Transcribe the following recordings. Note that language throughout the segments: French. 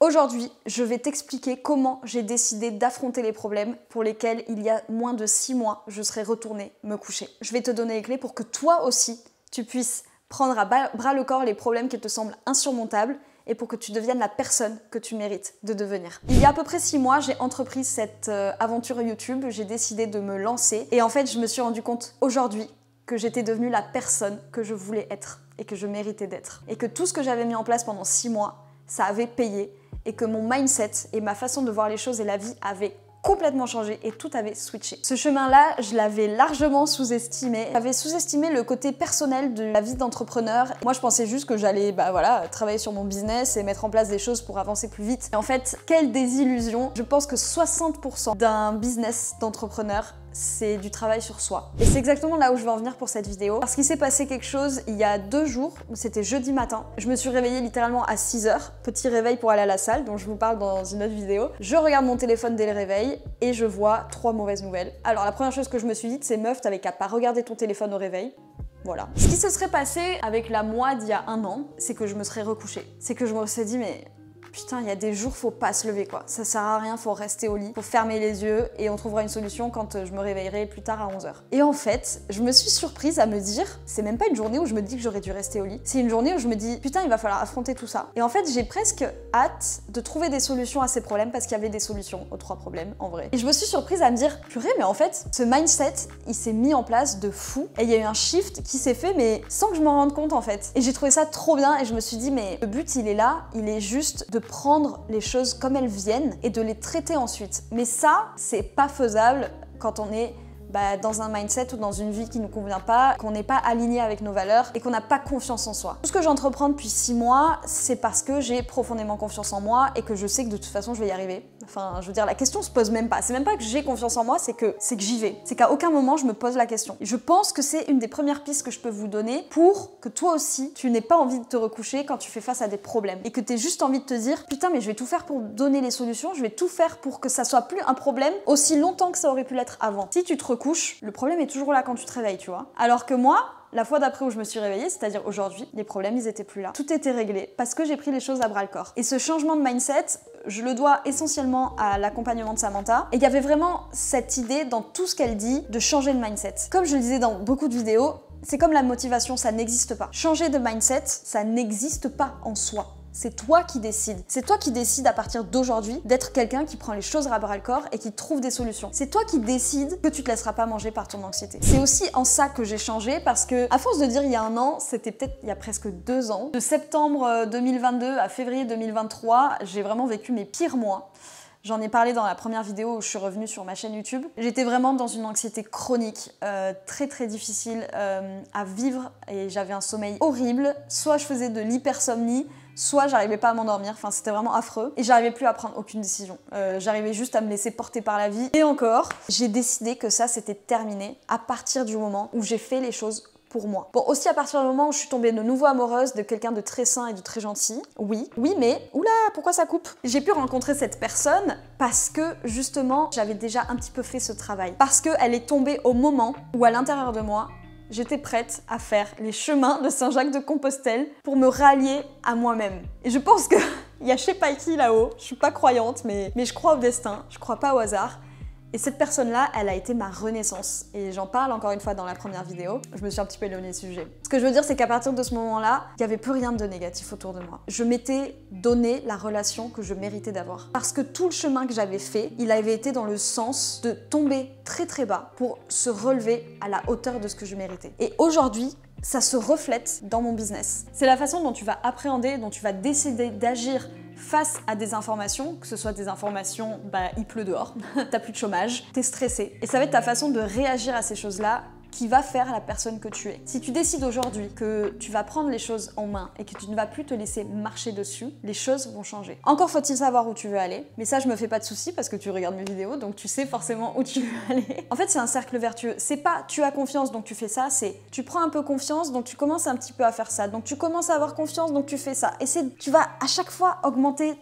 Aujourd'hui, je vais t'expliquer comment j'ai décidé d'affronter les problèmes pour lesquels il y a moins de 6 mois, je serais retournée me coucher. Je vais te donner les clés pour que toi aussi, tu puisses prendre à bras le corps les problèmes qui te semblent insurmontables et pour que tu deviennes la personne que tu mérites de devenir. Il y a à peu près 6 mois, j'ai entrepris cette aventure YouTube, j'ai décidé de me lancer et en fait, je me suis rendu compte aujourd'hui que j'étais devenue la personne que je voulais être et que je méritais d'être. Et que tout ce que j'avais mis en place pendant 6 mois, ça avait payé et que mon mindset et ma façon de voir les choses et la vie avaient complètement changé et tout avait switché. Ce chemin-là, je l'avais largement sous-estimé. J'avais sous-estimé le côté personnel de la vie d'entrepreneur. Moi, je pensais juste que j'allais travailler sur mon business et mettre en place des choses pour avancer plus vite. Et en fait, quelle désillusion. Je pense que 60% d'un business d'entrepreneur, c'est du travail sur soi. Et c'est exactement là où je veux en venir pour cette vidéo. Parce qu'il s'est passé quelque chose il y a 2 jours, c'était jeudi matin. Je me suis réveillée littéralement à 6 h, petit réveil pour aller à la salle, dont je vous parle dans une autre vidéo. Je regarde mon téléphone dès le réveil et je vois 3 mauvaises nouvelles. Alors la première chose que je me suis dit, c'est meuf, t'avais qu'à pas regarder ton téléphone au réveil. Voilà. Ce qui se serait passé avec la moi d'il y a 1 an, c'est que je me serais recouchée. C'est que je me serais dit, mais putain, il y a des jours, faut pas se lever quoi. Ça sert à rien, faut rester au lit, faut fermer les yeux et on trouvera une solution quand je me réveillerai plus tard à 11 h. Et en fait, je me suis surprise à me dire, c'est même pas une journée où je me dis que j'aurais dû rester au lit, c'est une journée où je me dis, putain, il va falloir affronter tout ça. Et en fait, j'ai presque hâte de trouver des solutions à ces problèmes parce qu'il y avait des solutions aux 3 problèmes en vrai. Et je me suis surprise à me dire, purée, mais en fait, ce mindset, il s'est mis en place de fou et il y a eu un shift qui s'est fait, mais sans que je m'en rende compte en fait. Et j'ai trouvé ça trop bien et je me suis dit, mais le but, il est là, il est juste de prendre les choses comme elles viennent et de les traiter ensuite. Mais ça, c'est pas faisable quand on est dans un mindset ou dans une vie qui nous convient pas, qu'on n'est pas aligné avec nos valeurs et qu'on n'a pas confiance en soi. Tout ce que j'entreprends depuis 6 mois, c'est parce que j'ai profondément confiance en moi et que je sais que de toute façon je vais y arriver. Enfin, je veux dire, la question se pose même pas. C'est même pas que j'ai confiance en moi, c'est que j'y vais. C'est qu'à aucun moment je me pose la question. Et je pense que c'est une des premières pistes que je peux vous donner pour que toi aussi, tu n'aies pas envie de te recoucher quand tu fais face à des problèmes. Et que tu aies juste envie de te dire, putain, mais je vais tout faire pour donner les solutions, je vais tout faire pour que ça soit plus un problème aussi longtemps que ça aurait pu l'être avant. Si tu te recouches, le problème est toujours là quand tu te réveilles, tu vois. Alors que moi, la fois d'après où je me suis réveillée, c'est-à-dire aujourd'hui, les problèmes, ils étaient plus là. Tout était réglé parce que j'ai pris les choses à bras-le-corps. Et ce changement de mindset, je le dois essentiellement à l'accompagnement de Samantha. Et il y avait vraiment cette idée dans tout ce qu'elle dit de changer de mindset. Comme je le disais dans beaucoup de vidéos, c'est comme la motivation, ça n'existe pas. Changer de mindset, ça n'existe pas en soi. C'est toi qui décides. C'est toi qui décides à partir d'aujourd'hui d'être quelqu'un qui prend les choses à bras-le-corps et qui trouve des solutions. C'est toi qui décides que tu te laisseras pas manger par ton anxiété. C'est aussi en ça que j'ai changé parce que, à force de dire il y a 1 an, c'était peut-être il y a presque 2 ans. De septembre 2022 à février 2023, j'ai vraiment vécu mes pires mois. J'en ai parlé dans la première vidéo où je suis revenue sur ma chaîne YouTube. J'étais vraiment dans une anxiété chronique, très très difficile à vivre et j'avais un sommeil horrible. Soit je faisais de l'hypersomnie, soit j'arrivais pas à m'endormir, enfin c'était vraiment affreux et j'arrivais plus à prendre aucune décision. J'arrivais juste à me laisser porter par la vie. Et encore, j'ai décidé que ça c'était terminé à partir du moment où j'ai fait les choses pour moi. Bon, aussi à partir du moment où je suis tombée de nouveau amoureuse de quelqu'un de très sain et de très gentil, oui, mais, oula, pourquoi ça coupe? J'ai pu rencontrer cette personne parce que, justement, j'avais déjà un petit peu fait ce travail. Parce qu'elle est tombée au moment où, à l'intérieur de moi, j'étais prête à faire les chemins de Saint-Jacques-de-Compostelle pour me rallier à moi-même. Et je pense que il y a je sais pas qui là-haut, je suis pas croyante, mais je crois au destin, je crois pas au hasard. Et cette personne-là, elle a été ma renaissance. Et j'en parle encore une fois dans la première vidéo. Je me suis un petit peu éloignée du sujet. Ce que je veux dire, c'est qu'à partir de ce moment-là, il n'y avait plus rien de négatif autour de moi. Je m'étais donné la relation que je méritais d'avoir. Parce que tout le chemin que j'avais fait, il avait été dans le sens de tomber très très bas pour se relever à la hauteur de ce que je méritais. Et aujourd'hui, ça se reflète dans mon business. C'est la façon dont tu vas appréhender, dont tu vas décider d'agir face à des informations, que ce soit des informations, il pleut dehors, t'as plus de chômage, t'es stressé. Et ça va être ta façon de réagir à ces choses-là qui va faire la personne que tu es. Si tu décides aujourd'hui que tu vas prendre les choses en main et que tu ne vas plus te laisser marcher dessus, les choses vont changer. Encore faut-il savoir où tu veux aller, mais ça je me fais pas de soucis parce que tu regardes mes vidéos, donc tu sais forcément où tu veux aller. En fait, c'est un cercle vertueux. C'est pas tu as confiance donc tu fais ça, c'est tu prends un peu confiance donc tu commences un petit peu à faire ça, donc tu commences à avoir confiance donc tu fais ça. Et tu vas à chaque fois augmenter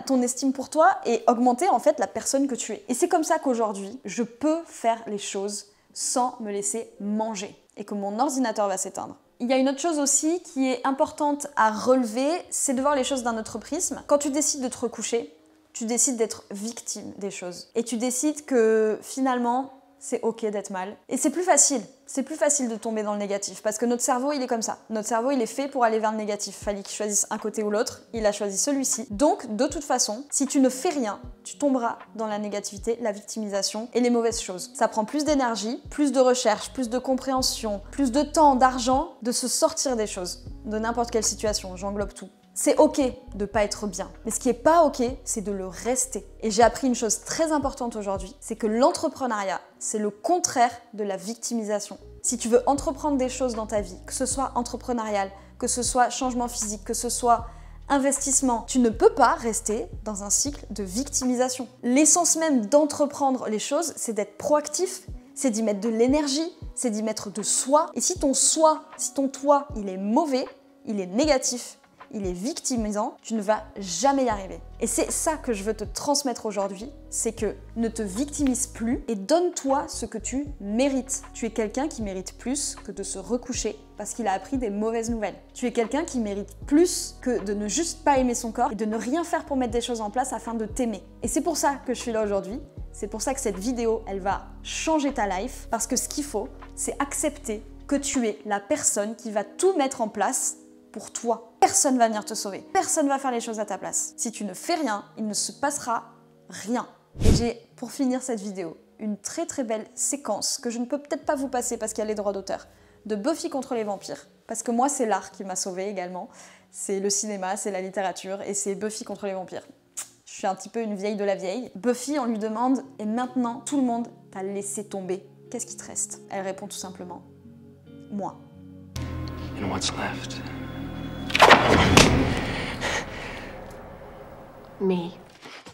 ton estime pour toi et augmenter en fait la personne que tu es. Et c'est comme ça qu'aujourd'hui, je peux faire les choses sans me laisser manger et que mon ordinateur va s'éteindre. Il y a une autre chose aussi qui est importante à relever, c'est de voir les choses d'un autre prisme. Quand tu décides de te recoucher, tu décides d'être victime des choses. Et tu décides que finalement, c'est ok d'être mal. Et c'est plus facile de tomber dans le négatif, parce que notre cerveau, il est comme ça. Notre cerveau, il est fait pour aller vers le négatif. Fallait qu'il choisisse un côté ou l'autre, il a choisi celui-ci. Donc, de toute façon, si tu ne fais rien, tu tomberas dans la négativité, la victimisation et les mauvaises choses. Ça prend plus d'énergie, plus de recherche, plus de compréhension, plus de temps, d'argent, de se sortir des choses, de n'importe quelle situation, j'englobe tout. C'est ok de pas être bien, mais ce qui est pas ok, c'est de le rester. Et j'ai appris une chose très importante aujourd'hui, c'est que l'entrepreneuriat, c'est le contraire de la victimisation. Si tu veux entreprendre des choses dans ta vie, que ce soit entrepreneurial, que ce soit changement physique, que ce soit investissement, tu ne peux pas rester dans un cycle de victimisation. L'essence même d'entreprendre les choses, c'est d'être proactif, c'est d'y mettre de l'énergie, c'est d'y mettre de soi. Et si ton soi, si ton toi, il est mauvais, il est négatif, il est victimisant, tu ne vas jamais y arriver. Et c'est ça que je veux te transmettre aujourd'hui, c'est que ne te victimise plus et donne-toi ce que tu mérites. Tu es quelqu'un qui mérite plus que de se recoucher parce qu'il a appris des mauvaises nouvelles. Tu es quelqu'un qui mérite plus que de ne juste pas aimer son corps et de ne rien faire pour mettre des choses en place afin de t'aimer. Et c'est pour ça que je suis là aujourd'hui. C'est pour ça que cette vidéo, elle va changer ta life, parce que ce qu'il faut, c'est accepter que tu es la personne qui va tout mettre en place pour toi. Personne va venir te sauver. Personne va faire les choses à ta place. Si tu ne fais rien, il ne se passera rien. Et j'ai, pour finir cette vidéo, une très très belle séquence que je ne peux peut-être pas vous passer parce qu'il y a les droits d'auteur, de Buffy contre les vampires. Parce que moi, c'est l'art qui m'a sauvée également. C'est le cinéma, c'est la littérature et c'est Buffy contre les vampires. Je suis un petit peu une vieille de la vieille. Buffy, on lui demande « Et maintenant, tout le monde t'a laissé tomber. Qu'est-ce qui te reste ?» Elle répond tout simplement « Moi. » And what's left? Me.